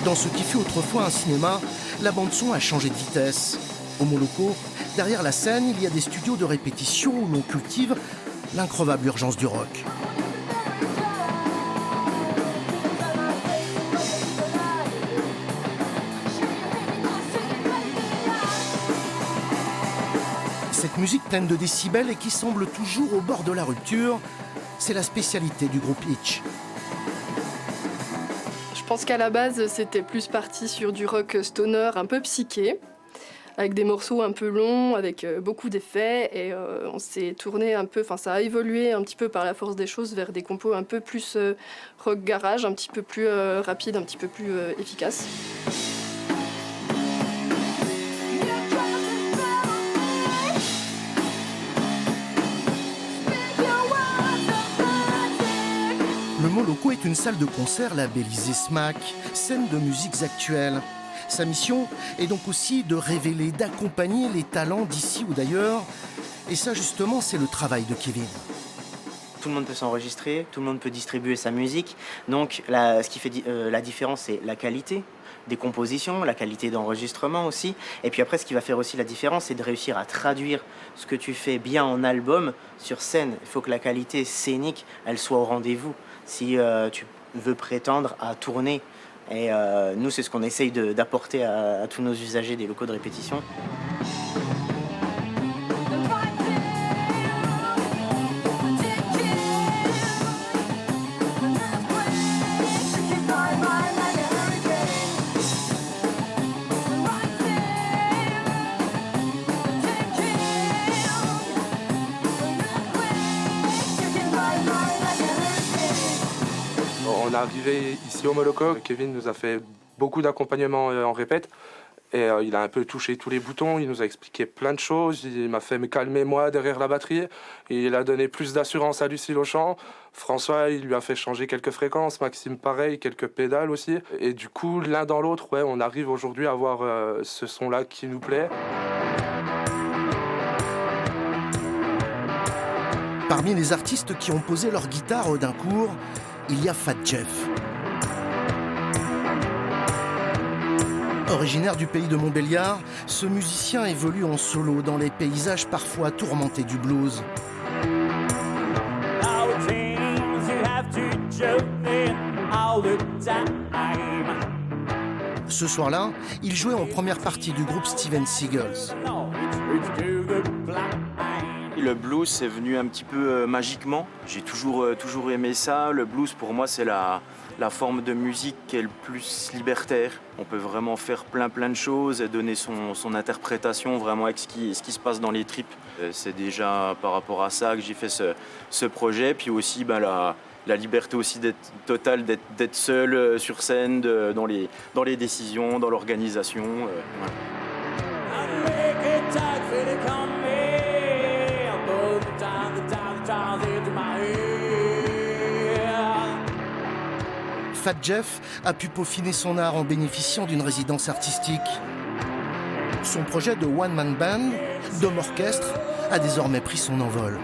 Dans ce qui fut autrefois un cinéma, la bande-son a changé de vitesse. Au Moloko, derrière la scène, il y a des studios de répétition où l'on cultive l'increvable urgence du rock. Cette musique pleine de décibels et qui semble toujours au bord de la rupture, c'est la spécialité du groupe Itch. Je pense qu'à la base, c'était plus parti sur du rock stoner un peu psyché, avec des morceaux un peu longs, avec beaucoup d'effets, et on s'est tourné un peu, enfin ça a évolué un petit peu par la force des choses vers des compos un peu plus rock garage, un petit peu plus rapide, un petit peu plus efficace. Le Moloko est une salle de concert labellisée SMAC, scène de musiques actuelles. Sa mission est donc aussi de révéler, d'accompagner les talents d'ici ou d'ailleurs. Et ça, justement, c'est le travail de Kevin. Tout le monde peut s'enregistrer, tout le monde peut distribuer sa musique. Donc, ce qui fait la différence, c'est la qualité des compositions, la qualité d'enregistrement aussi. Et puis après, ce qui va faire aussi la différence, c'est de réussir à traduire ce que tu fais bien en album sur scène. Il faut que la qualité scénique, elle soit au rendez-vous. Si tu veux prétendre à tourner. Et nous, c'est ce qu'on essaye d'apporter à tous nos usagers des locaux de répétition. On est arrivé ici au Moloko. Kevin nous a fait beaucoup d'accompagnement en répète. Et il a un peu touché tous les boutons, il nous a expliqué plein de choses, il m'a fait me calmer moi derrière la batterie, et il a donné plus d'assurance à Lucille au chant. François, il lui a fait changer quelques fréquences, Maxime pareil, quelques pédales aussi. Et du coup, l'un dans l'autre, ouais, on arrive aujourd'hui à avoir ce son-là qui nous plaît. Parmi les artistes qui ont posé leur guitare au Dincourt, il y a Fat Jeff. Originaire du pays de Montbéliard, ce musicien évolue en solo dans les paysages parfois tourmentés du blues. Ce soir-là, il jouait en première partie du groupe Steven Seagulls. Le blues, c'est venu un petit peu magiquement. J'ai toujours aimé ça. Le blues, pour moi, c'est la forme de musique qui est le plus libertaire. On peut vraiment faire plein de choses et donner son interprétation vraiment avec ce qui se passe dans les tripes. C'est déjà par rapport à ça que j'ai fait ce projet. Puis aussi la liberté aussi totale d'être seul sur scène, dans les décisions, dans l'organisation. Voilà. Fat Jeff a pu peaufiner son art en bénéficiant d'une résidence artistique. Son projet de one-man band, d'homme orchestre, a désormais pris son envol.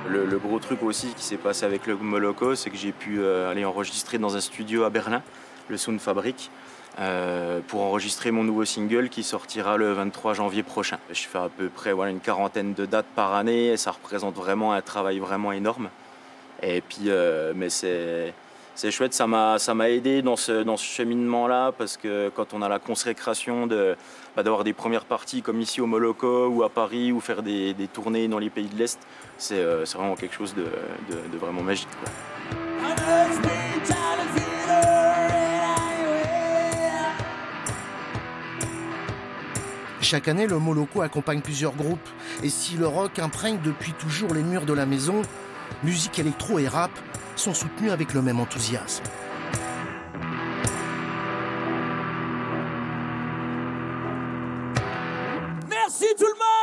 Le gros truc aussi qui s'est passé avec le Moloko, c'est que j'ai pu aller enregistrer dans un studio à Berlin, le Sound Fabric, pour enregistrer mon nouveau single qui sortira le 23 janvier prochain. Je fais à peu près une quarantaine de dates par année et ça représente vraiment un travail vraiment énorme. Et puis, mais c'est chouette, ça m'a aidé dans ce cheminement-là parce que quand on a la consécration d'avoir des premières parties comme ici au Moloko ou à Paris ou faire des tournées dans les pays de l'Est, c'est vraiment quelque chose de vraiment magique, quoi. Chaque année, le Moloko accompagne plusieurs groupes. Et si le rock imprègne depuis toujours les murs de la maison, musique électro et rap sont soutenus avec le même enthousiasme. Merci tout le monde!